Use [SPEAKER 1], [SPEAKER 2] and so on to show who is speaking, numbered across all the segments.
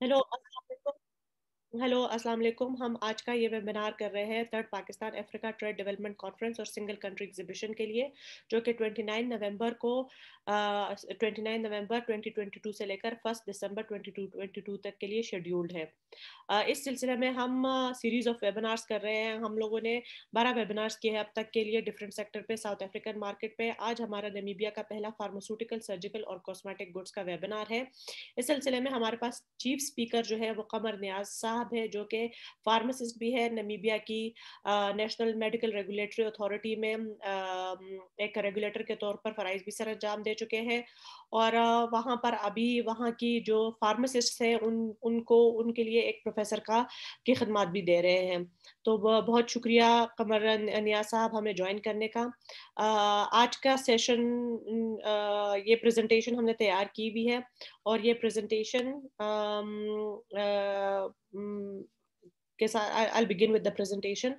[SPEAKER 1] Hello अस्सलाम वालेकुम। Hello अस्सलाम वालेकुम। हम आज का ये वेबिनार कर रहे हैं third Pakistan Africa trade development conference और सिंगल कंट्री एग्जीबिशन के लिए, जो कि 29 नवंबर को 29 नवंबर 2022 से लेकर 1 दिसंबर 2022 तक के लिए शेड्यूल्ड है। इस सिलसिले में हम सीरीज ऑफ वेबिनार्स कर रहे हैं। हम लोगों ने 12 वेबिनार्स किए हैं अब तक के लिए डिफरेंट सेक्टर पे, साउथ अफ्रीकन मार्केट पे। आज हमारा नमीबिया का पहला फार्मास्यूटिकल, सर्जिकल और कॉस्मेटिक गुड्स का वेबिनार है। इस सिलसिले में हमारे पास चीफ स्पीकर जो है वो कमर नियाज साहब है, जो कि फार्मासिस्ट भी है। नमीबिया की नेशनल मेडिकल रेगुलेटरी अथॉरिटी में एक रेगुलेटर के तौर पर फ़राइज़ भी सर अंजाम दे चुके हैं। और वहाँ पर अभी वहाँ की जो फार्मासिस्ट हैं उनको उनके लिए एक प्रोफेसर की खिदमत भी दे रहे हैं। तो बहुत शुक्रिया कमर नियाज साहब हमें ज्वाइन करने का। आज का सेशन, ये प्रेजेंटेशन हमने तैयार की भी है, और ये प्रेजेंटेशन के साथ I begin with the presentation.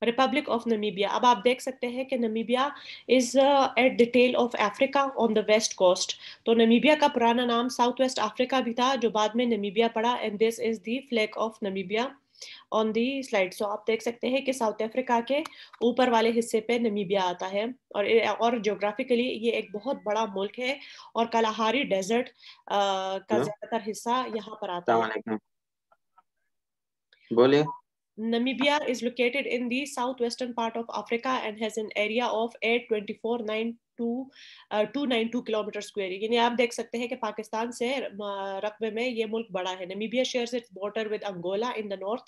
[SPEAKER 1] Republic of Namibia. अब आप देख सकते हैं कि Namibia is at the tail of Africa on the west coast. तो नमीबिया का पुराना नाम साउथ वेस्ट अफ्रीका भी था, जो बाद में नमीबिया पड़ा। And this is the flag of Namibia on the slide. So आप देख सकते हैं कि साउथ अफ्रीका के ऊपर वाले हिस्से पे नमीबिया आता है, और ज्योग्राफिकली ये एक बहुत बड़ा मुल्क है, और कलाहारी डेजर्ट का
[SPEAKER 2] हेलो।
[SPEAKER 1] ज्यादातर हिस्सा यहाँ पर आता
[SPEAKER 2] अस्सलाम
[SPEAKER 1] है।
[SPEAKER 2] वालेकुम। बोलिए।
[SPEAKER 1] Namibia is located in the southwestern part of Africa and has an area of 292 kilometre square. यानी आप देख सकते हैं कि पाकिस्तान से रकबे में ये मुल्क बड़ा है। Namibia shares its border with Angola in the north,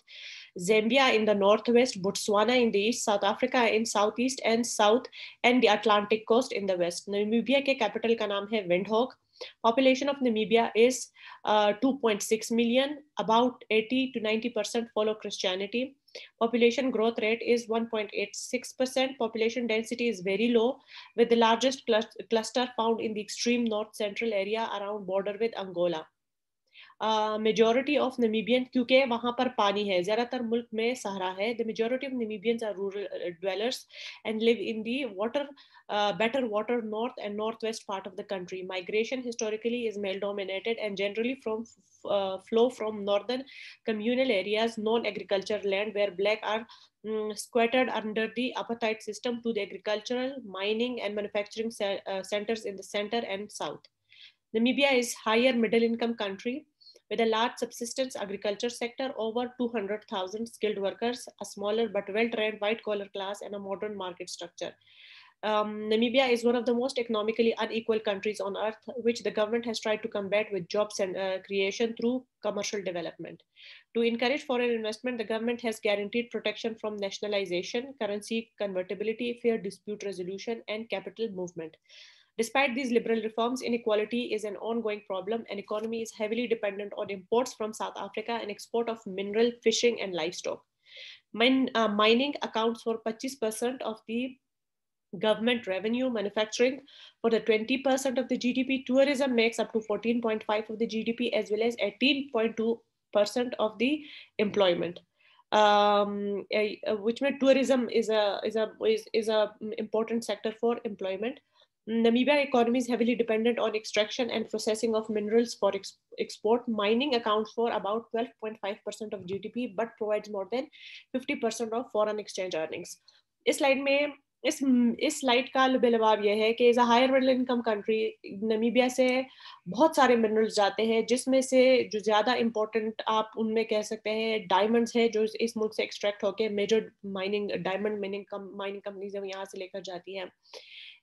[SPEAKER 1] Zambia in the northwest, Botswana in the east, South Africa in southeast and south, and the Atlantic coast in the west. Namibia के capital का नाम है Windhoek. Population of Namibia is 2.6 million. About 80 to 90% follow Christianity. Population growth rate is 1.86%. Population density is very low, with the largest cluster found in the extreme north central area around border with Angola. Majority of Namibian, क्योंकि वहाँ पर पानी है, ज़्यादातर मुल्क में सहरा है। The majority of Namibians are rural dwellers and live in the better water north and northwest part of the country. Migration historically is male dominated and generally from flow from northern communal areas, non-agricultural land where black are squatted under the apartheid system, to the agricultural, mining and manufacturing centers in the center and south. Namibia is higher middle income country with a large subsistence agriculture sector, over 200,000 skilled workers, a smaller but well-trained white-collar class, and a modern market structure. Namibia is one of the most economically unequal countries on earth, which the government has tried to combat with jobs and creation through commercial development. To encourage foreign investment, the government has guaranteed protection from nationalization, currency convertibility, fair dispute resolution, and capital movement. Despite these liberal reforms, inequality is an ongoing problem, and economy is heavily dependent on imports from South Africa and export of mineral, fishing, and livestock. Mining accounts for 25% of the government revenue, manufacturing for the 20% of the GDP, tourism makes up to 14.5% of the GDP, as well as 18.2% of the employment. Which means tourism is a important sector for employment. Namibia economy is heavily dependent on extraction and processing of minerals for export. Mining accounts for about 12.5% of GDP, but provides more than 50% of foreign exchange earnings. इस slide में इस slide का लुबेलवाब यह है कि is a higher middle income country, Namibia से बहुत सारे मिनरल्स जाते हैं, जिसमें से जो ज़्यादा इंपॉर्टेंट आप उनमें कह सकते हैं डायमंड्स है, जो इस मुल्क से एक्सट्रैक्ट होकर major mining diamond mining companies यहाँ से लेकर जाती हैं।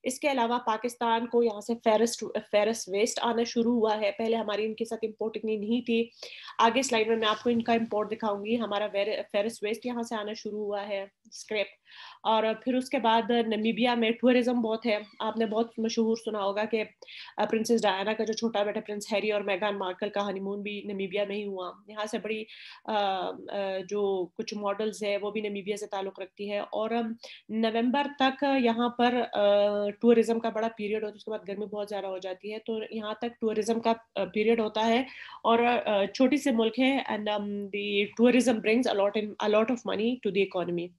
[SPEAKER 1] इसके अलावा पाकिस्तान को यहाँ से फेरस वेस्ट आना शुरू हुआ है। पहले हमारी इनके साथ इम्पोर्ट इतनी नहीं थी। आगे स्लाइड में मैं आपको इनका इम्पोर्ट दिखाऊंगी। हमारा फेरस वेस्ट यहाँ से आना शुरू हुआ है, स्क्रैप। और फिर उसके बाद नमीबिया में टूरिज्म बहुत है। आपने बहुत मशहूर सुना होगा कि प्रिंसेस डायना का जो छोटा बेटा प्रिंस हैरी और मेगान मार्कल का हनीमून भी नमीबिया में ही हुआ। यहाँ से बड़ी जो कुछ मॉडल्स है वो भी नमीबिया से ताल्लुक़ रखती है। और नवंबर तक यहाँ पर टूरिज्म का बड़ा पीरियड होता है, उसके बाद गर्मी बहुत ज़्यादा हो जाती है, तो यहाँ तक टूरिज्म का पीरियड होता है। और छोटी सी मुल्क है, and the tourism brings a lot of money to the economy.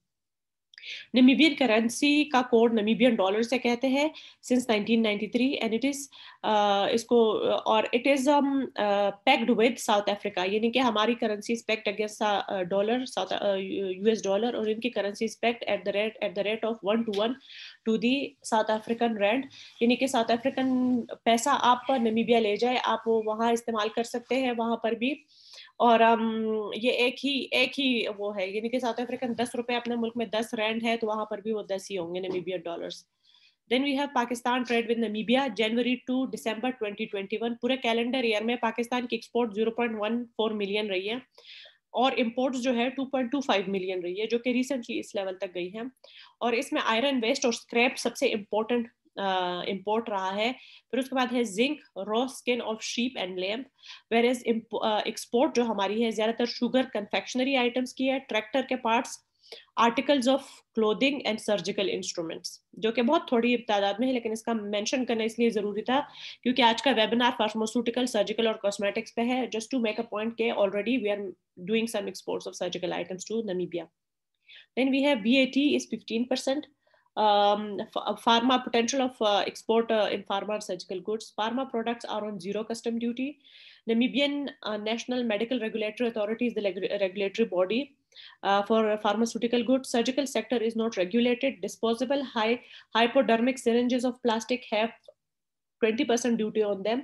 [SPEAKER 1] Namibian currency का कोड नमीबियन डॉलर से कहते हैं सिंस 1993 एंड इट इज इसको और it is packed with South Africa, यानी कि हमारी currency is packed against dollar, South US dollar, और इनकी currency is packed at the rate of 1 to 1 to the South African rand, यानी कि south African पैसा आप नमीबिया ले जाए आप वो वहाँ इस्तेमाल कर सकते हैं वहाँ पर भी। और ये एक ही वो है, यानी कि साउथ अफ्रीकन 10 रुपए अपने मुल्क में 10 रैंड है तो वहां पर भी वो 10 ही होंगे Namibian dollars. Then we have Pakistan trade with Namibia January to December 2021, पूरे कैलेंडर ईयर में पाकिस्तान की एक्सपोर्ट 0.14 मिलियन रही है और इम्पोर्ट्स जो है 2.25 मिलियन रही है, जो कि रिसेंटली इस लेवल तक गई है। और इसमें आयरन वेस्ट और स्क्रैप सबसे इम्पोर्टेंट इम्पोर्ट रहा है। फिर उसके बाद है zinc, raw skin of sheep and lamp. Whereas export जो हमारी है ज्यादातर शुगर, कन्फेक्शनरी आइटम्स की है, ट्रैक्टर के parts, articles of clothing and surgical instruments, जो कि बहुत थोड़ी तादाद में है, लेकिन इसका मेंशन करना इसलिए जरूरी था क्योंकि आज का वेबिनार फार्मास्यूटिकल, सर्जिकल और कॉस्मेटिक्स पे है। Just to make a point के already we are doing some exports of surgical items to Namibia. Then we have VAT is 15%. Pharma potential of export in pharma and surgical goods. Pharma products are on zero custom duty. Namibian National Medical Regulatory Authority is the regulatory body for pharmaceutical goods. Surgical sector is not regulated. Disposable hypodermic syringes of plastic have 20% duty on them.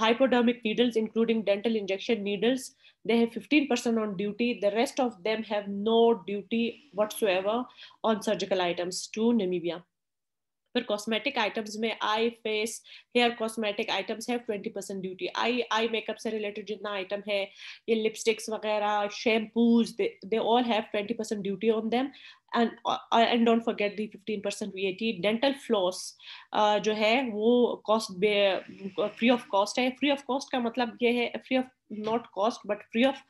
[SPEAKER 1] Hypodermic needles, including dental injection needles, they have 15% on duty. The rest of them have no duty whatsoever on surgical items to Namibia. फिर cosmetic items में eye face hair cosmetic items है 20% duty. Eye makeup से related जितना item है, ये lipsticks वगैरह, shampoos, they all have 20% duty on them and don't forget the 15% VAT. Dental floss जो है वो कॉस्ट फ्री ऑफ कॉस्ट है। फ्री ऑफ कॉस्ट का मतलब ये है free of not cost but free of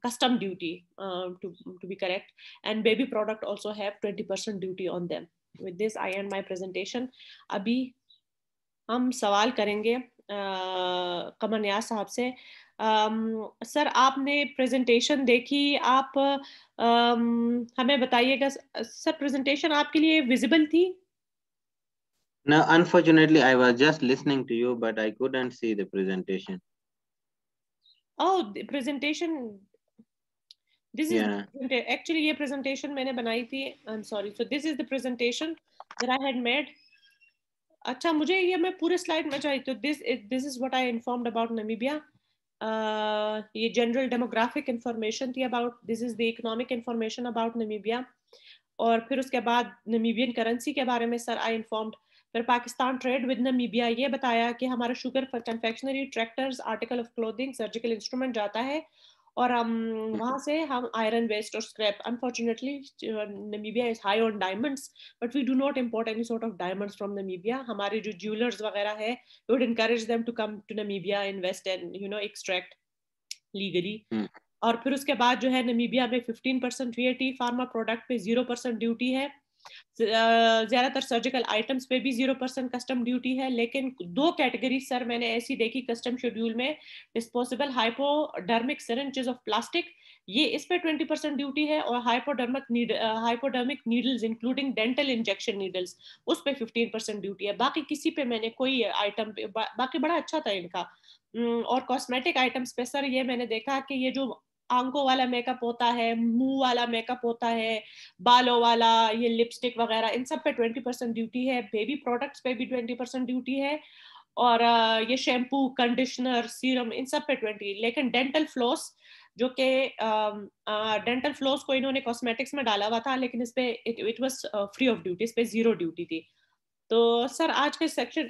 [SPEAKER 1] custom duty to be correct, and baby product also have 20% duty on them. With this I end my presentation. अभी हम सवाल करेंगे कमर नियाज साहब से। सर आपने प्रेजेंटेशन देखी, आप हमें बताइएगा सर प्रेजेंटेशन आपके लिए विजिबल थी?
[SPEAKER 2] No, unfortunately I was just listening to you but I couldn't see the presentation.
[SPEAKER 1] Oh, the presentation, this is actually ये presentation मैंने बनाई थी। I'm sorry, so this is the presentation that I had made. अच्छा, मुझे ये मैं पूरे slide में चाहिए तो this is what I informed about Namibia. ये जनरल डेमोग्राफिक इंफॉर्मेशन थी about, this is the economic information about Namibia. और फिर उसके बाद नमीबियन करेंसी के बारे में सर आई इन्फॉर्म्ड। फिर पाकिस्तान ट्रेड विद नमीबिया ये बताया कि हमारा sugar for confectionery, tractors, article of clothing, surgical instrument जाता है और वहाँ से हम आयरन वेस्ट और scrap. Unfortunately Namibia is high on diamonds but we do not import any sort of diamonds from Namibia. हमारे जो ज्वेलर्स वगैरह है we would encourage them to come to Namibia, invest and extract legally. और फिर उसके बाद जो है नमीबिया में 15% वीएटी, फार्मा प्रोडक्ट पे 0% ड्यूटी है, ज्यादातर सर्जिकल आइटम्स पे भी 0% कस्टम ड्यूटी है। लेकिन दो कैटेगरी सर मैंने ऐसी देखी कस्टम शेड्यूल में, disposable hypodermic syringes of plastic, ये इस पे 20% ड्यूटी है, और hypodermic needles including dental injection needles उस पे 15% ड्यूटी है। बाकी किसी पे मैंने कोई आइटम पे बाकी बड़ा अच्छा था इनका। और कॉस्मेटिक आइटम्स पे सर ये मैंने देखा कि ये जो आंखों वाला मेकअप होता है, मुंह वाला मेकअप होता है, बालों वाला, ये लिपस्टिक वगैरह, इन सब पे 20% ड्यूटी है। बेबी प्रोडक्ट्स पे भी 20% ड्यूटी है, और ये शैम्पू, कंडीशनर, सीरम, इन सब पे 20। लेकिन डेंटल फ्लॉस जो कि डेंटल फ्लॉस को इन्होंने कॉस्मेटिक्स में डाला हुआ था, लेकिन इस पे it was free of duty, इस पे 0 ड्यूटी थी। तो सर आज का सेक्शन,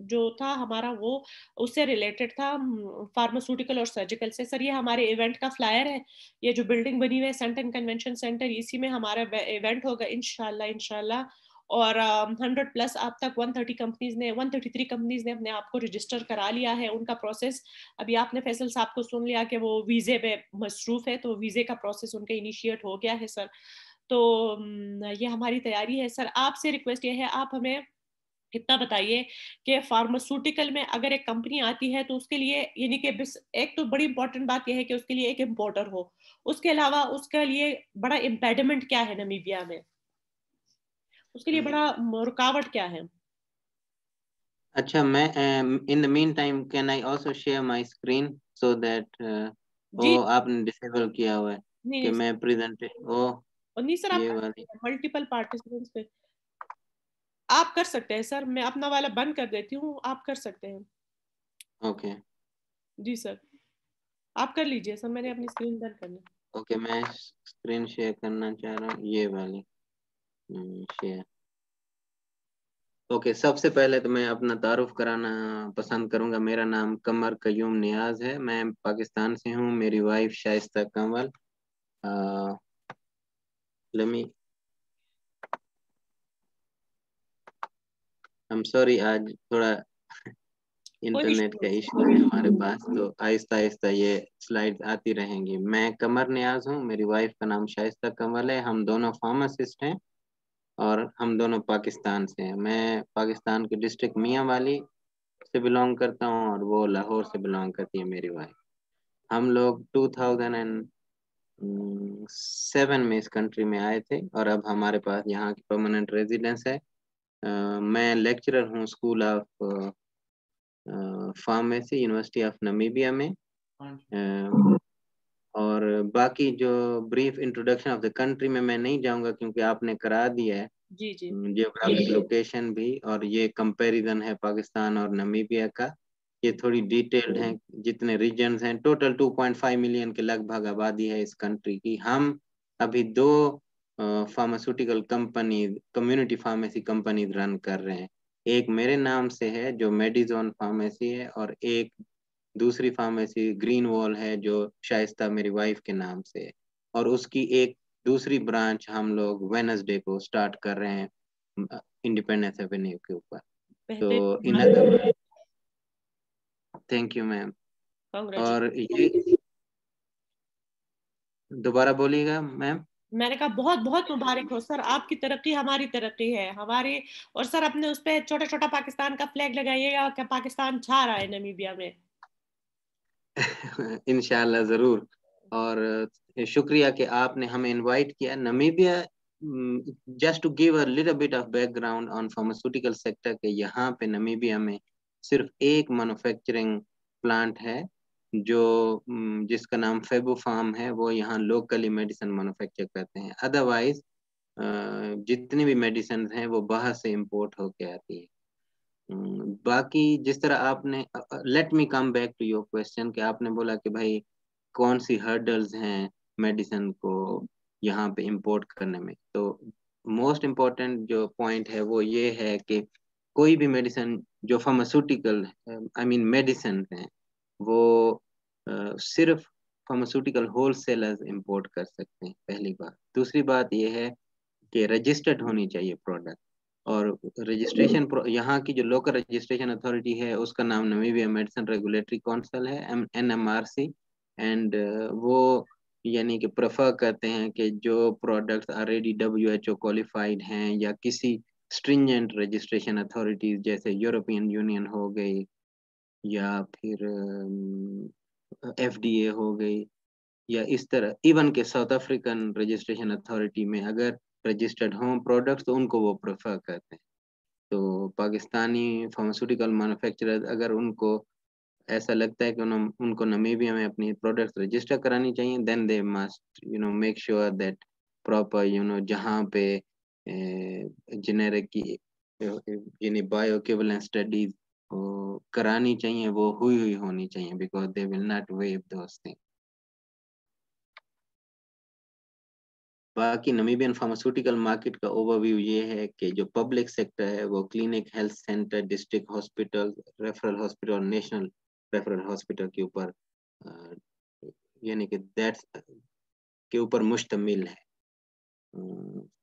[SPEAKER 1] जो था हमारा वो उससे रिलेटेड था फार्मास्यूटिकल और सर्जिकल से। सर ये हमारे इवेंट का फ्लायर है, ये जो बिल्डिंग बनी हुई है सेंटर कन्वेंशन सेंटर, इसी में हमारा इवेंट होगा इंशाल्लाह। और 100+ अब तक 133 कंपनीज ने अपने आप को रजिस्टर करा लिया है। उनका प्रोसेस अभी आपने फैसल साहब को सुन लिया कि वो वीजे पे मसरूफ है, तो वीजे का प्रोसेस उनका इनिशिएट हो गया है सर। तो ये हमारी तैयारी है सर। आपसे रिक्वेस्ट ये है आप हमें इतना बताइए कि फार्मास्यूटिकल में अगर एक कंपनी आती है तो उसके लिए यानी कि एक तो बड़ी इंपॉर्टेंट बात यह है कि उसके लिए एक इम्पोर्टर हो, उसके अलावा उसके लिए बड़ा इम्पेडिमेंट क्या है नमीबिया में, उसके लिए बड़ा रुकावट क्या है?
[SPEAKER 2] अच्छा, मैं in the mean time can I also share my screen so that वो
[SPEAKER 1] जी।
[SPEAKER 2] आपने डिसेबल किया हुआ है
[SPEAKER 1] नहीं
[SPEAKER 2] कि
[SPEAKER 1] नहीं
[SPEAKER 2] मैं प्रेजेंट ओ
[SPEAKER 1] और नहीं सर, आप
[SPEAKER 2] ये
[SPEAKER 1] कर
[SPEAKER 2] वाली।
[SPEAKER 1] सकते हैं मल्टीपल पार्टिसिपेंट्स पे, आप कर सकते हैं सर, मैं अपना वाला बंद कर देती हूँ, आप कर सकते हैं।
[SPEAKER 2] ओके
[SPEAKER 1] जी सर, आप कर लीजिए सर, मैंने अपनी स्क्रीन बंद करनी।
[SPEAKER 2] ओके, मैं स्क्रीन शेयर करना चाह रहा हूँ, ये वाली शेयर। ओके, सबसे पहले तो मैं अपना तारुफ कराना पसंद करूंगा। मेरा नाम कमर कयूम नियाज है, मैं पाकिस्तान से हूँ। मेरी wife Shaista Kanwal. Let me I am sorry, आज थोड़ा
[SPEAKER 1] कोई
[SPEAKER 2] इंटरनेट
[SPEAKER 1] इशू
[SPEAKER 2] का
[SPEAKER 1] नहीं।
[SPEAKER 2] इशू है हमारे पास, तो आहिस्ता आहिस्ता ये स्लाइड्स आती रहेंगी। मैं कमर नियाज हूँ, मेरी वाइफ का नाम शाइस्ता कंवल है। हम दोनों फार्मासिस्ट हैं और हम दोनों पाकिस्तान से हैं। मैं पाकिस्तान के डिस्ट्रिक्ट मियांवाली से बिलोंग करता हूँ और वो लाहौर से बिलोंग करती है मेरी वाइफ। हम लोग 2007 में इस कंट्री में आए थे और अब हमारे पास यहाँ की परमानेंट रेजिडेंस है। मैं लेक्चरर हूँ school of pharmacy, university of Namibia में। और बाकी जो brief introduction of the country में मैं नहीं जाऊंगा क्योंकि आपने करा दिया है
[SPEAKER 1] जी जी।
[SPEAKER 2] जियोग्राफिक लोकेशन भी, और ये कंपैरिजन है पाकिस्तान और नमीबिया का। ये थोड़ी डिटेल्ड है, जितने रीजन्स हैं। टोटल 2.5 मिलियन के लगभग आबादी है इस कंट्री की। हम अभी दो pharmaceutical company, community pharmacy companies run कर रहे हैं। एक मेरे नाम से है जो मेडिजोन फार्मेसी है, और एक दूसरी फार्मेसी ग्रीन वॉल है जो शाइस्ता मेरी वाइफ के नाम से है। और उसकी एक दूसरी ब्रांच हम लोग वेनसडे को स्टार्ट कर रहे हैं इंडिपेंडेंस एवेन्यू के ऊपर। तो
[SPEAKER 1] बेहतरीन,
[SPEAKER 2] इन थैंक यू मैम। और
[SPEAKER 1] कांग्रेचुलेशन।
[SPEAKER 2] ये दोबारा बोलिएगा मैम।
[SPEAKER 1] मैंने कहा बहुत बहुत मुबारक हो सर, आपकी तरक्की हमारी तरक्की है हमारी। और सर अपने उस पे छोटा छोटा पाकिस्तान का फ्लैग लगाइएगा कि पाकिस्तान छा रहा है नमीबिया में।
[SPEAKER 2] इंशाल्लाह जरूर। और शुक्रिया कि आपने हमें इनवाइट किया Namibia. Just to give a little bit of background on pharmaceutical sector के, यहाँ पे नमीबिया में सिर्फ एक मैन्युफैक्चरिंग प्लांट है जो जिसका नाम फेबो फार्म है। वो यहाँ लोकली मेडिसिन मैन्युफैक्चर करते हैं। अदरवाइज जितनी भी मेडिसिन हैं वो बाहर से इंपोर्ट होके आती है। बाकी जिस तरह आपने, let me come back to your question, कि आपने बोला कि भाई कौन सी हर्डल्स हैं मेडिसिन को यहाँ पे इंपोर्ट करने में। तो मोस्ट इम्पोर्टेंट जो पॉइंट है वो ये है कि कोई भी मेडिसिन जो फार्मास्यूटिकल आई मीन मेडिसिन हैं वो सिर्फ फार्मास्यूटिकल होलसेलर्स इंपोर्ट कर सकते हैं, पहली बात। दूसरी बात ये है कि रजिस्टर्ड होनी चाहिए प्रोडक्ट। और रजिस्ट्रेशन, यहाँ की जो लोकल रजिस्ट्रेशन अथॉरिटी है उसका नाम नमीबिया मेडिसिन रेगुलेटरी काउंसिल है, NMRC। एंड वो यानी कि प्रेफर करते हैं कि जो प्रोडक्ट्स ऑलरेडी WHO क्वालिफाइड हैं या किसी स्ट्रिंजेंट रजिस्ट्रेशन अथॉरिटीज जैसे यूरोपियन यूनियन हो गई या फिर FDA हो गई, या इस तरह इवन के साउथ अफ्रीकन रजिस्ट्रेशन अथॉरिटी में अगर रजिस्टर्ड हों प्रोडक्ट्स तो उनको वो प्रेफर करते हैं। तो पाकिस्तानी फार्मास्यूटिकल मैन्युफैक्चरर्स अगर उनको ऐसा लगता है कि उनको नमीबिया में अपनी प्रोडक्ट्स रजिस्टर करानी चाहिए, then they must make sure that proper जहाँ पे जेनेरिक की यानी बायो इक्विवेलेंट स्टडीज करानी चाहिए वो हुई होनी चाहिए, because they will not wave those things. बाकी नमीबियन फार्मास्यूटिकल मार्केट का ओवरव्यू ये है कि जो पब्लिक सेक्टर है वो clinic, health centre, district hospital, referral hospital, national referral hospital के ऊपर यानी कि दैट्स के ऊपर मुश्तमिल है।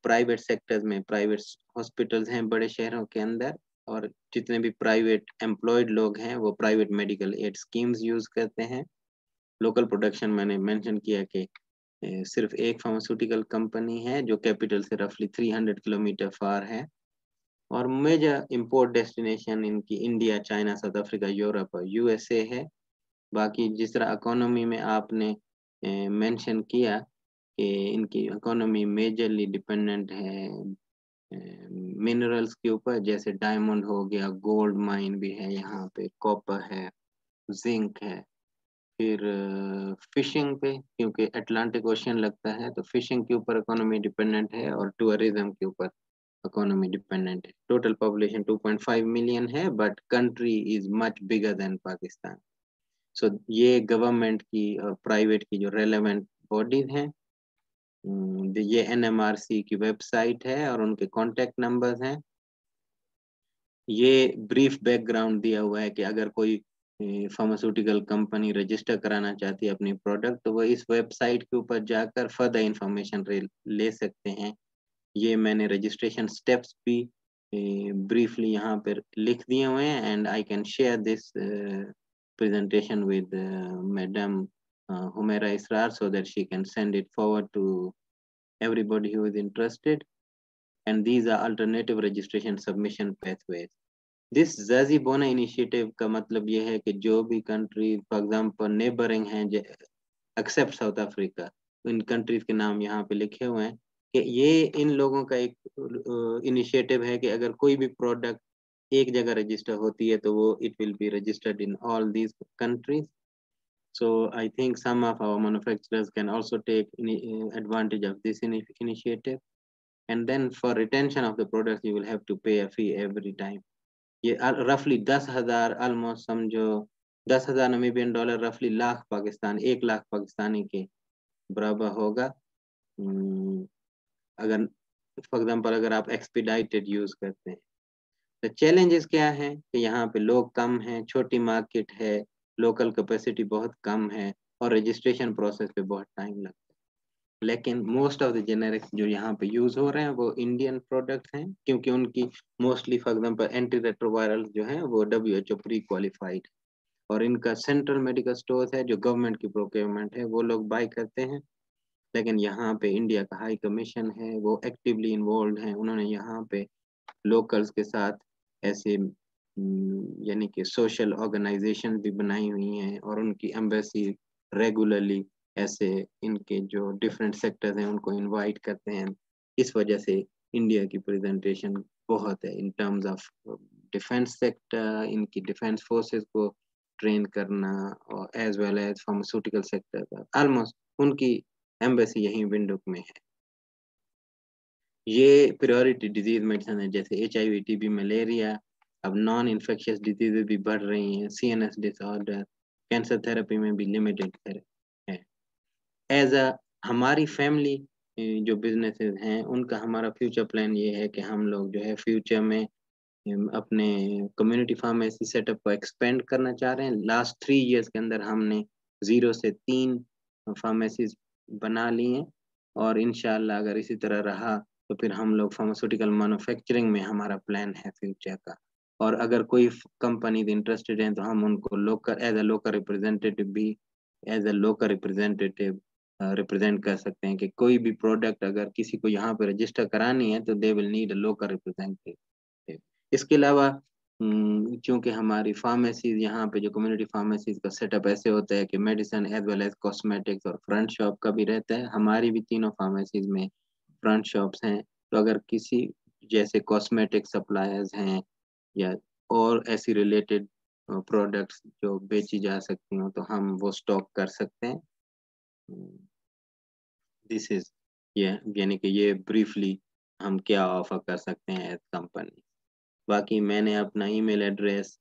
[SPEAKER 2] प्राइवेट सेक्टर्स में प्राइवेट हॉस्पिटल्स हैं बड़े शहरों के अंदर, और जितने भी प्राइवेट एम्प्लॉयड लोग हैं वो private medical aid schemes use करते हैं। लोकल प्रोडक्शन मैंने मेंशन किया कि सिर्फ एक फार्मास्यूटिकल कंपनी है जो कैपिटल से रफली 300 किलोमीटर फार है। और मेजर इंपोर्ट डेस्टिनेशन इनकी India, China, south Africa, Europe और यूएसए है। बाकी जिस तरह इकोनॉमी में आपने मेंशन किया कि इनकी इकोनॉमी मेजरली डिपेंडेंट है मिनरल्स के ऊपर, जैसे डायमंड हो गया, गोल्ड माइन भी है यहाँ पे, कॉपर है, जिंक है, फिर फिशिंग पे, क्योंकि अटलांटिक ओशन लगता है तो फिशिंग के ऊपर इकोनॉमी डिपेंडेंट है, और टूरिज्म के ऊपर इकोनॉमी डिपेंडेंट है। टोटल पॉपुलेशन 2.5 मिलियन है, but country is much bigger than Pakistan. So ये गवर्नमेंट की और प्राइवेट की जो रेलेवेंट बॉडीज हैं, ये एनएमआरसी की वेबसाइट है और उनके कॉन्टेक्ट नंबर्स हैं। ये ब्रीफ बैकग्राउंड दिया हुआ है कि अगर कोई फार्मास्यूटिकल कंपनी रजिस्टर कराना चाहती है अपनी प्रोडक्ट, तो वो इस वेबसाइट के ऊपर जाकर फर्दर इंफॉर्मेशन ले सकते हैं। ये मैंने रजिस्ट्रेशन स्टेप्स भी ब्रीफली यहाँ पर लिख दिए हुए हैं, and I can share this presentation with Madam Humaira Israr so that she can send it forward to everybody who is interested. And these are alternative registration submission pathways. This Zazi Bona initiative का मतलब ये है कि जो भी country, for example, neighboring हैं, except South Africa, इन countries के नाम यहाँ पे लिखे हुए हैं कि ये इन लोगों का एक इनिशिएटिव है कि अगर कोई भी प्रोडक्ट एक जगह रजिस्टर होती है तो वो it will be registered in all these countries. So I think some of our manufacturers can also take advantage of this initiative. And then for retention of the products, you will have to pay a fee every time. ये roughly 10,000 almost समझो 10,000 नमीबियन dollar रफली लाख पाकिस्तान 1 लाख पाकिस्तानी के बराबर होगा। अगर for example अगर आप एक्सपीडाइटेड use करते हैं। तो चैलेंजेस क्या है कि यहाँ पे लोग कम हैं, छोटी मार्केट है, लोकल कैपेसिटी बहुत कम है, और रजिस्ट्रेशन प्रोसेस पे बहुत टाइम लगता है। लेकिन मोस्ट ऑफ द जेनेरिक्स जो यहाँ पे यूज हो रहे हैं वो इंडियन प्रोडक्ट्स हैं, क्योंकि उनकी mostly for example anti retroviral जो है वो WHO प्री क्वालिफाइड, और इनका सेंट्रल मेडिकल स्टोर है जो गवर्नमेंट की प्रोक्योरमेंट है, वो लोग बाय करते हैं। लेकिन यहाँ पे इंडिया का हाई कमीशन है, वो एक्टिवली इन्वॉल्व हैं, उन्होंने यहाँ पे लोकल्स के साथ ऐसे यानी कि सोशल ऑर्गेनाइजेशन भी बनाई हुई हैं, और उनकी एम्बेसी रेगुलरली ऐसे इनके जो डिफरेंट सेक्टर्स हैं उनको इनवाइट करते हैं। इस वजह से इंडिया की प्रेजेंटेशन बहुत है in terms of defence sector, इनकी डिफेंस फोर्सेस को ट्रेन करना, और as well as pharmaceutical sector का ऑलमोस्ट उनकी एम्बेसी यहीं विंडोक में है। ये प्रायोरिटी डिजीज मेडिसिन है, जैसे HIV, TB, मलेरिया। अब नॉन इन्फेक्शियस डिजीज भी बढ़ रही हैं, CNS डिसऑर्डर, कैंसर थेरेपी में भी लिमिटेड है। एज अ हमारी फैमिली जो बिजनेसेस हैं उनका हमारा फ्यूचर प्लान ये है कि हम लोग जो है फ्यूचर में अपने कम्युनिटी फार्मेसी सेटअप को एक्सपेंड करना चाह रहे हैं। लास्ट 3 इयर्स के अंदर हमने 0 से 3 फार्मेसीज बना ली हैं, और इंशाल्लाह अगर इसी तरह रहा तो फिर हम लोग फार्मास्यूटिकल मैन्युफैक्चरिंग में हमारा प्लान है फ्यूचर का। और अगर कोई कंपनी इंटरेस्टेड है तो हम उनको local as a local representative भी रिप्रेजेंट कर सकते हैं कि कोई भी प्रोडक्ट अगर किसी को यहाँ पे रजिस्टर करानी है तो they will need a local representative. इसके अलावा क्योंकि हमारी फार्मेसीज यहाँ पे जो कम्युनिटी फार्मेसीज का सेटअप ऐसे होता है कि medicine as well as cosmetics और फ्रंट शॉप का भी रहता है। हमारी भी तीनों फार्मेसीज में फ्रंट शॉप्स हैं, तो अगर किसी जैसे कॉस्मेटिक सप्लायर्स हैं या और ऐसी रिलेटेड प्रोडक्ट्स जो बेची जा सकती हो तो हम वो स्टॉक कर सकते हैं। दिस इज यानी कि ये ब्रीफली हम क्या ऑफर कर सकते हैं एज कंपनी। बाकी मैंने अपना ईमेल एड्रेस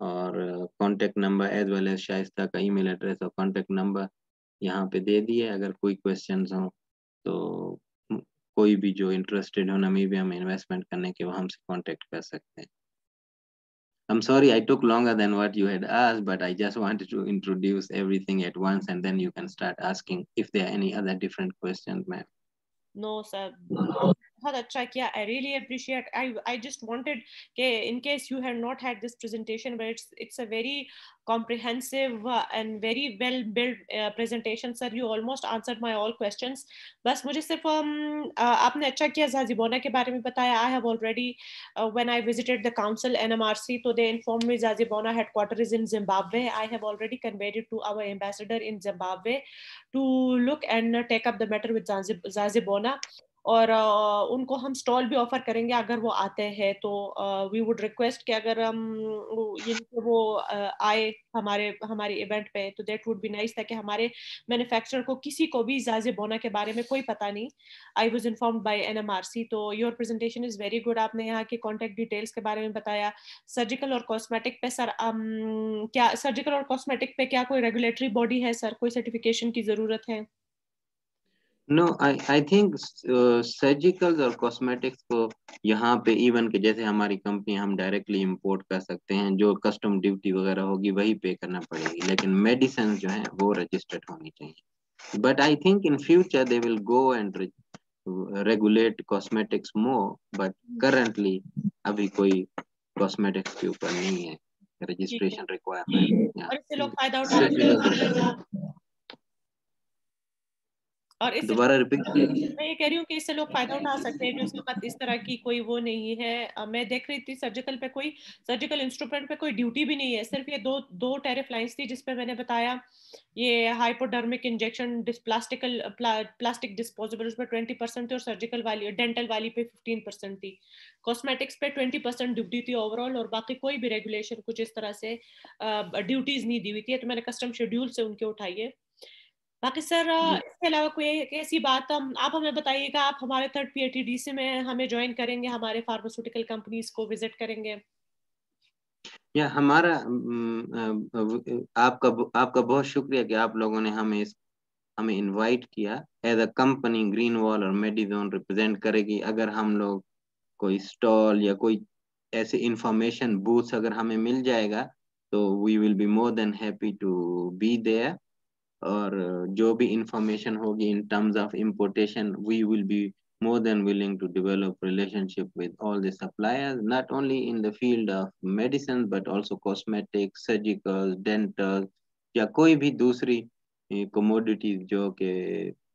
[SPEAKER 2] और contact number as well as Shaista का ईमेल एड्रेस और कांटेक्ट नंबर यहाँ पे दे दिए। अगर कोई क्वेश्चंस हो तो कोई भी जो इंटरेस्टेड हो नमीबिया में इन्वेस्टमेंट करने के वो हमसे कांटेक्ट कर सकते हैं। I'm sorry I took longer than what you had asked, but I just wanted to introduce everything at once and then you can start asking if there are any other different questions, ma'am.
[SPEAKER 1] No, sir. बहुत अच्छा किया. I really appreciate. I just wanted कि in case you had not had this presentation, but it's a very comprehensive and very well built presentation, sir. You almost answered my all questions. बस मुझे सिर्फ आपने अच्छा किया ज़ाज़िबोना के बारे में बताया. I have already when I visited the council NMRC, so they informed me ज़ाज़िबोना headquarters is in Zimbabwe. I have already conveyed it to our ambassador in Zimbabwe to look and take up the matter with ज़ाज़िबोना. और उनको हम stall भी offer करेंगे अगर वो आते हैं तो. वी वुड रिक्वेस्ट कि अगर हम वो आए हमारे हमारे इवेंट पे तो दैट वुड बी नाइस, ताकि हमारे मैन्युफैक्चरर को किसी को भी ज़ाज़िबोना के बारे में कोई पता नहीं. I was informed by NMRC. तो your presentation is very good. आपने यहाँ की कॉन्टैक्ट डिटेल्स के बारे में बताया. सर्जिकल और कॉस्मेटिक पे सर क्या सर्जिकल और कॉस्मेटिक पे क्या कोई रेगुलेटरी बॉडी है सर, कोई सर्टिफिकेशन की जरूरत है?
[SPEAKER 2] नो आई थिंक सर्जिकल और कॉस्मेटिक्स को यहाँ पे इवन के जैसे हमारी कंपनी हम डायरेक्टली इंपोर्ट कर सकते हैं, जो कस्टम ड्यूटी वगैरह होगी वही पे करना पड़ेगी, लेकिन मेडिसिन जो है वो रजिस्टर्ड होनी चाहिए. But I think in future they will go and regulate cosmetics more, but currently अभी कोई कॉस्मेटिक्स के ऊपर नहीं है रजिस्ट्रेशन रिक्वायरमेंट.
[SPEAKER 1] और इससे लोग फायदा उठा सकते हैं. और इससे
[SPEAKER 2] दोबारा रिपीट.
[SPEAKER 1] मैं ये कह रही हूँ कि इससे लोग फायदा उठा सकते हैं जो इस वक्त इस तरह की कोई वो नहीं है. मैं देख रही थी सर्जिकल पे कोई सर्जिकल इंस्ट्रूमेंट पे कोई ड्यूटी भी नहीं है. सिर्फ ये दो टैरिफ लाइंस थी जिसपे मैंने बताया. ये हाइपोडर्मिक इंजेक्शन प्लास्टिक डिस्पोजेबल पे 20% थी, और सर्जिकल वाली डेंटल वाली पे 15% थी. कॉस्मेटिक्स पे 20% ड्यूटी थी ओवरऑल, और बाकी कोई भी रेगुलेशन कुछ इस तरह से ड्यूटीज नहीं दी हुई थी. तो मैंने कस्टम शेड्यूल से उनके उठाई है. बाकी सर इसके अलावा कोई ऐसी बात आप हमें बताइएगा. आप हमारे थर्ड PATDC में हमें ज्वाइन करेंगे, हमारे फार्मास्यूटिकल कंपनीज को विजिट करेंगे?
[SPEAKER 2] या हमारा आपका बहुत शुक्रिया कि आप लोगों ने हमें इनवाइट किया. As a company Green Wall और मेडिजोन रिप्रेजेंट करेगी. अगर हम लोग कोई स्टॉल या कोई ऐसे इंफॉर्मेशन बूथ्स अगर हमें मिल जाएगा तो we will be more than happy to be there. और जो भी इंफॉर्मेशन होगी in terms of importation, we will be more than willing to develop relationship with all the suppliers, not only in the field of medicine but also cosmetics, surgical, dental या कोई भी दूसरी commodities जो के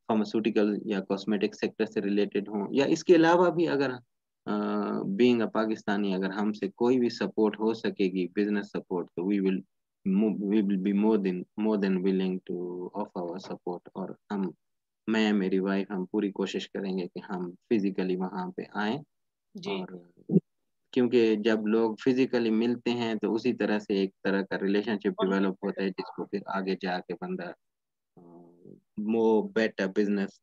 [SPEAKER 2] pharmaceutical या cosmetic sector से related हों. या इसके अलावा भी अगर being a पाकिस्तानी अगर हमसे कोई भी support हो सकेगी business support, तो we will be more than willing to offer our support. और मैं मेरी वाइफ हम पूरी कोशिश करेंगे कि हम फिजिकली वहाँ पे आए. और क्योंकि जब लोग फिजिकली मिलते हैं तो उसी तरह से एक तरह का रिलेशनशिप डेवलप होता है जिसको फिर आगे जाके बंदा मोर बेटर बिजनेस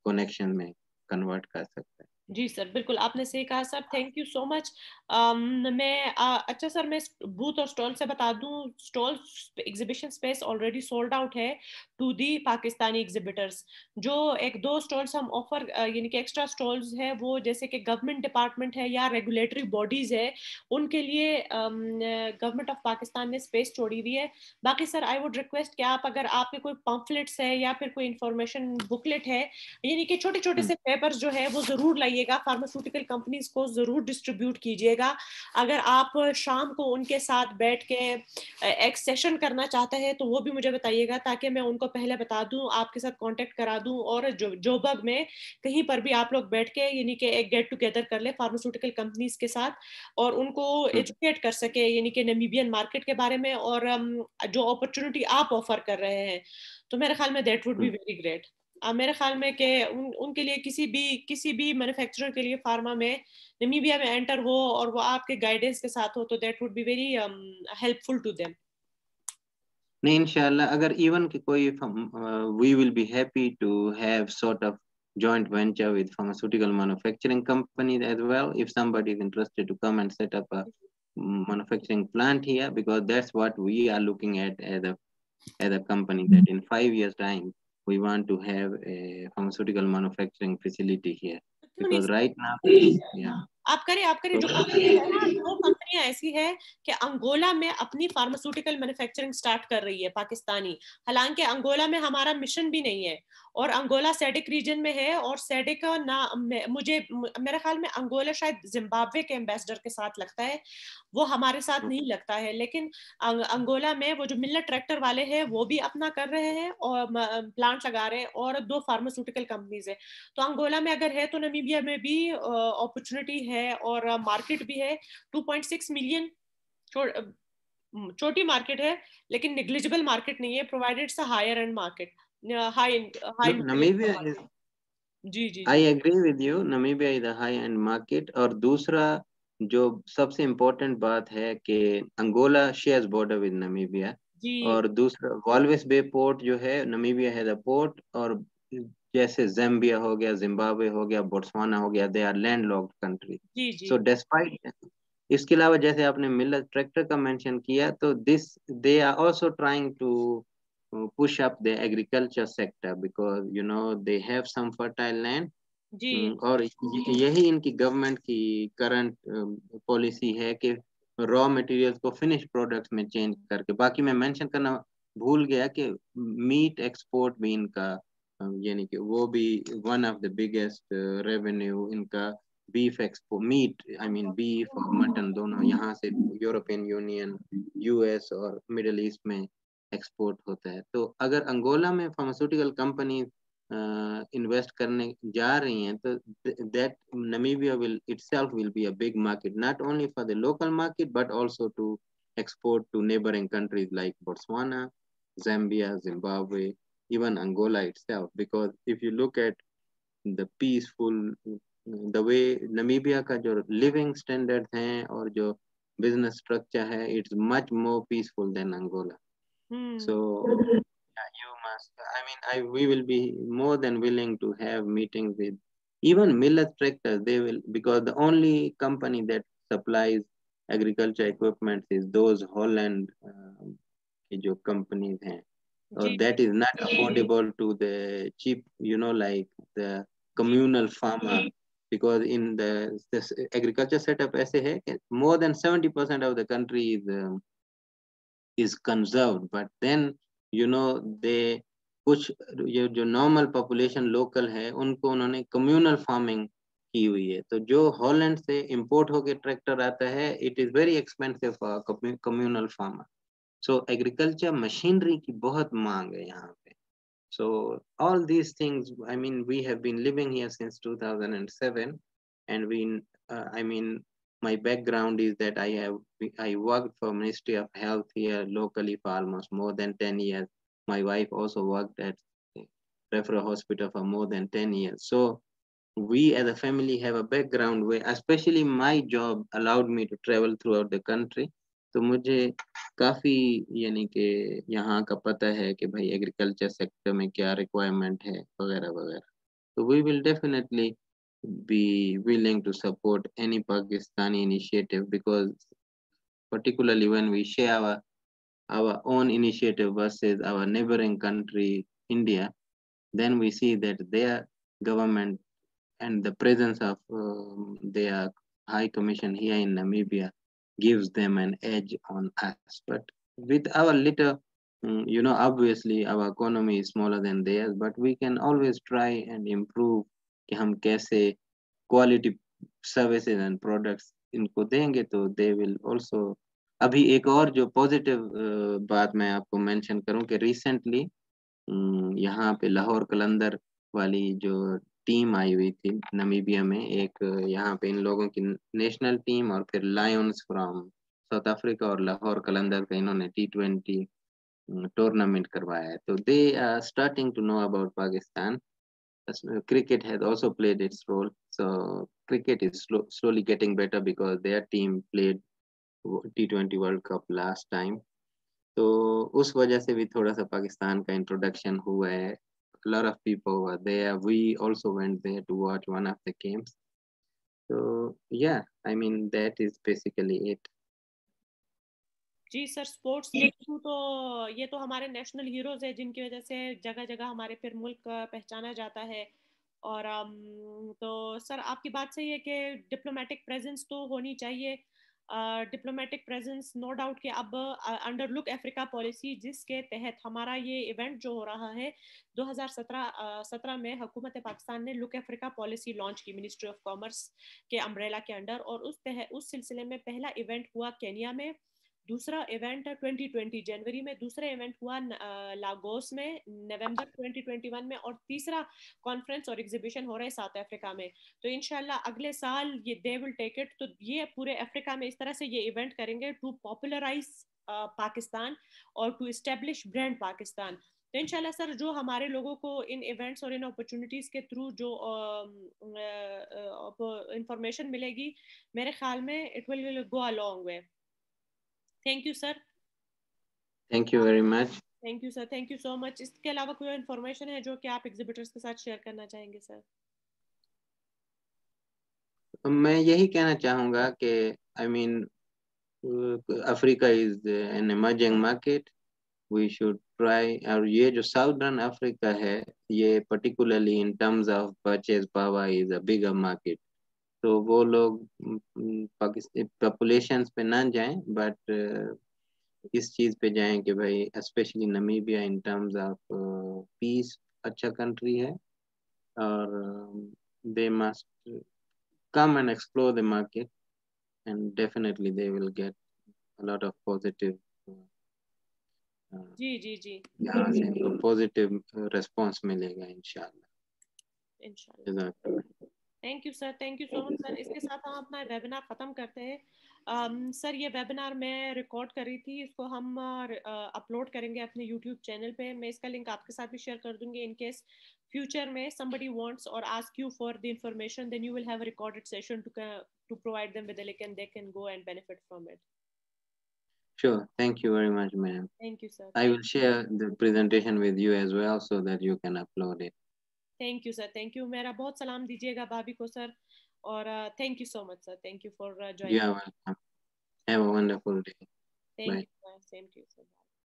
[SPEAKER 2] कनेक्शन में कन्वर्ट कर सकता है.
[SPEAKER 1] जी सर, बिल्कुल आपने सही कहा sir. Thank you so much. मैं अच्छा सर, मैं बूथ और स्टॉल से बता दूं, stall exhibition space already sold out है टू दी पाकिस्तानी एग्जिबिटर्स. जो एक दो स्टॉल्स हम ऑफर यानी कि एक्स्ट्रा स्टॉल्स है वो जैसे कि गवर्नमेंट डिपार्टमेंट है या रेगुलेटरी बॉडीज है, उनके लिए गवर्नमेंट ऑफ पाकिस्तान ने स्पेस छोड़ी हुई है. बाकी सर आई वुड रिक्वेस्ट कि आप अगर आपके कोई पम्फलेट्स है या फिर कोई इंफॉर्मेशन बुकलेट है, यानी कि छोटे छोटे से पेपर्स जो है वो जरूर लाइएगा. फार्मास्यूटिकल कंपनीज को जरूर डिस्ट्रीब्यूट कीजिएगा. अगर आप शाम को उनके साथ बैठ के एक सेशन करना चाहते हैं तो वो भी मुझे बताइएगा, ताकि मैं उनको पहले बता दूं, आपके साथ कांटेक्ट करा दूं. और जोबर्ग में कहीं पर भी आप लोग बैठ के यानी कि एक गेट टुगेदर कर ले फार्मास्यूटिकल कंपनीज के साथ, और उनको एजुकेट कर सके यानी कि नमीबियन मार्केट के बारे में, और जो अपॉर्चुनिटी आप ऑफर कर रहे हैं. तो मेरे ख्याल में that would be very great. मेरे ख्याल में कि उनके लिए किसी भी मैन्युफैक्चरर के लिए फार्मा में नमीबिया में एंटर हो और वो आपके गाइडेंस के साथ हो तो that would be very helpful to them.
[SPEAKER 2] नहीं, इंशाल्लाह अगर इवन की कोई we will be happy to have sort of joint venture with pharmaceutical manufacturing companies as well, if somebody is interested to come and set up a manufacturing plant here, because that's what we are looking at as a company, that in 5 years time we want to have a pharmaceutical manufacturing facility here, because right now yeah.
[SPEAKER 1] आप करें जो company है ना, जो company कंपनियां ऐसी है कि अंगोला में अपनी फार्मास्यूटिकल मैन्युफैक्चरिंग स्टार्ट कर रही है पाकिस्तानी, हालांकि अंगोला में हमारा मिशन भी नहीं है, और अंगोला सेडिक रीजन में है, और सेडिक का ना मुझे मेरे ख्याल में अंगोला शायद जिम्बाब्वे के एम्बेसडर के साथ लगता है, वो हमारे साथ नहीं लगता है। लेकिन अंगोला में वो जो मिलर ट्रैक्टर वाले हैं वो भी अपना कर रहे हैं और प्लांट लगा रहे हैं, और 2 फार्मास्यूटिकल कंपनीज है। तो अंगोला में अगर है तो नामीबिया में भी अपॉर्चुनिटी है और मार्केट भी है। 2.6 मिलियन छोटी मार्केट है, लेकिन निग्लिजिबल मार्केट नहीं है, provided it's a higher end market, high high
[SPEAKER 2] Look,
[SPEAKER 1] income
[SPEAKER 2] Namibia is,
[SPEAKER 1] market. जी जी
[SPEAKER 2] I
[SPEAKER 1] जी
[SPEAKER 2] agree with you, Namibia is a high-end market. और दूसरा जो सबसे इम्पोर्टेंट बात है कि Angola shares border with Namibia,
[SPEAKER 1] जी
[SPEAKER 2] और दूसरा वॉल्विस बे पोर्ट जो है, नामीबिया है द पोर्ट, और जैसे ज़ाम्बिया हो गया, जिम्बाब्वे हो गया, बोट्सवाना हो गया, they are landlocked country.
[SPEAKER 1] जी जी
[SPEAKER 2] सो डिस्पाइट, इसके अलावा जैसे आपने मिलर ट्रैक्टर का मेंशन किया, तो this they are also trying to push up the agriculture sector because you know they have some fertile land.
[SPEAKER 1] जी
[SPEAKER 2] और यही इनकी गवर्नमेंट की करंट पॉलिसी है कि रॉ मटेरियल्स को फिनिश प्रोडक्ट्स में चेंज करके, बाकी मैं मेंशन करना भूल गया कि मीट एक्सपोर्ट भी इनका यानी कि वो भी one of the biggest revenue इनका, beef export, meat I mean beef और मटन दोनों यहाँ से यूरोपियन यूनियन, यूएस और मिडिल ईस्ट में एक्सपोर्ट होता है। तो अगर अंगोला में फार्मास्यूटिकल कंपनी इन्वेस्ट करने जा रही हैं, तो that Namibia will itself will be a big market, not only for the local market but also to export to neighboring countries like Botswana, Zambia, Zimbabwe, even Angola itself. Because if you look at the peaceful, the way Namibia का जो living standards हैं और जो business structure है, it's much more peaceful than Angola. So yeah, you must. I mean, we will be more than willing to have meetings with even millet tractors. They will, because the only company that supplies agriculture equipment is those Holland की जो companies हैं, or
[SPEAKER 1] ji
[SPEAKER 2] that is not affordable to the cheap, you know, like the
[SPEAKER 1] ji
[SPEAKER 2] communal farmer. Because in the this agriculture setup ऐसे है कि more than 70% of the country is conserved, but then you know they कुछ ये जो normal population local है उनको उन्होंने communal farming की हुई है। तो जो हॉलैंड से इंपोर्ट होके ट्रैक्टर आता है, it is very expensive for communal farmer. So agriculture machinery की बहुत मांग है यहाँ पे। So all these things, I mean, we have been living here since 2007, and I mean, my background is that I worked for Ministry of Health here locally for almost more than 10 years. My wife also worked at referral hospital for more than 10 years. So we as a family have a background where, especially my job allowed me to travel throughout the country. तो मुझे काफी यानी कि यहाँ का पता है कि भाई एग्रीकल्चर सेक्टर में क्या रिक्वायरमेंट है वगैरह वगैरह। तो we will definitely be willing to support any Pakistani initiative, because particularly when we share our own initiative versus our neighboring country India, then we see that their government and the presence of their high commission here in Namibia gives them an edge on us. But with our little, you know, obviously our economy is smaller than theirs, but we can always try and improve कि हम कैसे quality services and products इनको देंगे, तो they will also। अभी एक और जो पॉजिटिव बात मैं आपको मेंशन करूं कि रिसेंटली यहाँ पे लाहौर कलंदर वाली जो टीम आई हुई थी नमीबिया में, एक यहाँ पे इन लोगों की नेशनल टीम और फिर लायंस फ्रॉम साउथ अफ्रीका और लाहौर कलंदर का इन्होंने T20 टूर्नामेंट करवाया है। तो they are starting to know about Pakistan. Cricket has also played its role. So cricket is slowly getting better because their team played T20 World Cup last time. तो उस वजह से भी थोड़ा सा पाकिस्तान का इंट्रोडक्शन हुआ है। A lot of people were there. We also went there to watch one of the games. So yeah, I mean that is basically it.
[SPEAKER 1] जी सर, स्पोर्ट्स देखूं तो ये तो हमारे नेशनल हीरोज है जिनकी वजह से जगह जगह हमारे फिर मुल्क पहचाना जाता है। और तो सर आपकी बात सही है कि डिप्लोमेटिक प्रेजेंस तो होनी चाहिए। डिप्लोमेटिक प्रेजेंस नो डाउट कि अब अंडर लुक अफ्रीका पॉलिसी जिसके तहत हमारा ये इवेंट जो हो रहा है 2017 में हुकूमत पाकिस्तान ने लुक अफ्रीका पॉलिसी लॉन्च की मिनिस्ट्री ऑफ कॉमर्स के अम्ब्रेला के अंडर, और उस सिलसिले में पहला इवेंट हुआ केनिया में, दूसरा इवेंट 2020 जनवरी में, दूसरा इवेंट हुआ लागोस में नवंबर 2021 में, और तीसरा कॉन्फ्रेंस और एग्जीबिशन हो रहा है साउथ अफ्रीका में। तो इंशाल्लाह अगले साल ये दे विल टेक इट, तो ये पूरे अफ्रीका में इस तरह से ये इवेंट करेंगे टू पॉपुलराइज पाकिस्तान और टू इस्टेब्लिश ब्रांड पाकिस्तान। तो इंशाल्लाह सर जो हमारे लोगों को इन इवेंट्स और इन अपॉर्चुनिटीज़ के थ्रू जो इंफॉर्मेशन मिलेगी, मेरे ख्याल में it will go a long way. Thank you sir.
[SPEAKER 2] Thank you very much.
[SPEAKER 1] Thank you sir, thank you so much. इसके अलावा कोई इन्फॉर्मेशन है जो कि आप एग्जिबिटर्स के साथ शेयर करना चाहेंगे सर?
[SPEAKER 2] मैं यही कहना चाहूँगा कि I mean Africa is an emerging market, we should try. और ये जो साउदर्न अफ्रीका है, ये particularly in terms of purchase power is a bigger market. तो वो लोग पाकिस्तान पॉपुलेशन पे ना जाएं, बट इस चीज पे जाएं कि भाई specially Namibia in terms of peace अच्छा कंट्री है, और they must come and explore the market, and definitely they will get a lot of positive
[SPEAKER 1] जी जी जी,
[SPEAKER 2] यहाँ से इनको पॉजिटिव रिस्पॉन्स मिलेगा इंशाल्लाह।
[SPEAKER 1] इंशाल्लाह।
[SPEAKER 2] जज़ाकल्लाह।
[SPEAKER 1] Thank you sir, thank you so much sir. इसके साथ हम अपना वेबिनार ख़त्म करते हैं। सर ये वेबिनार मैं रिकॉर्ड कर रही थी, इसको हम अपलोड करेंगे अपने यूट्यूब चैनल पे। मैं इसका लिंक आपके साथ भी शेयर कर दूंगी। इन केस फ्यूचर में somebody wants or ask you for the information, then you will have a recorded session to provide them with a link and they can go and benefit from it.
[SPEAKER 2] Sure, thank you very much, ma'am.
[SPEAKER 1] Thank you sir,
[SPEAKER 2] I will share the presentation with you as well so that you can upload it.
[SPEAKER 1] Thank you sir, thank you. मेरा बहुत सलाम दीजिएगा भाभी को sir, और thank you so much sir, thank you for
[SPEAKER 2] You
[SPEAKER 1] joining.
[SPEAKER 2] are welcome. Have a wonderful day.
[SPEAKER 1] Thank
[SPEAKER 2] Bye.
[SPEAKER 1] You sir, same to you sir.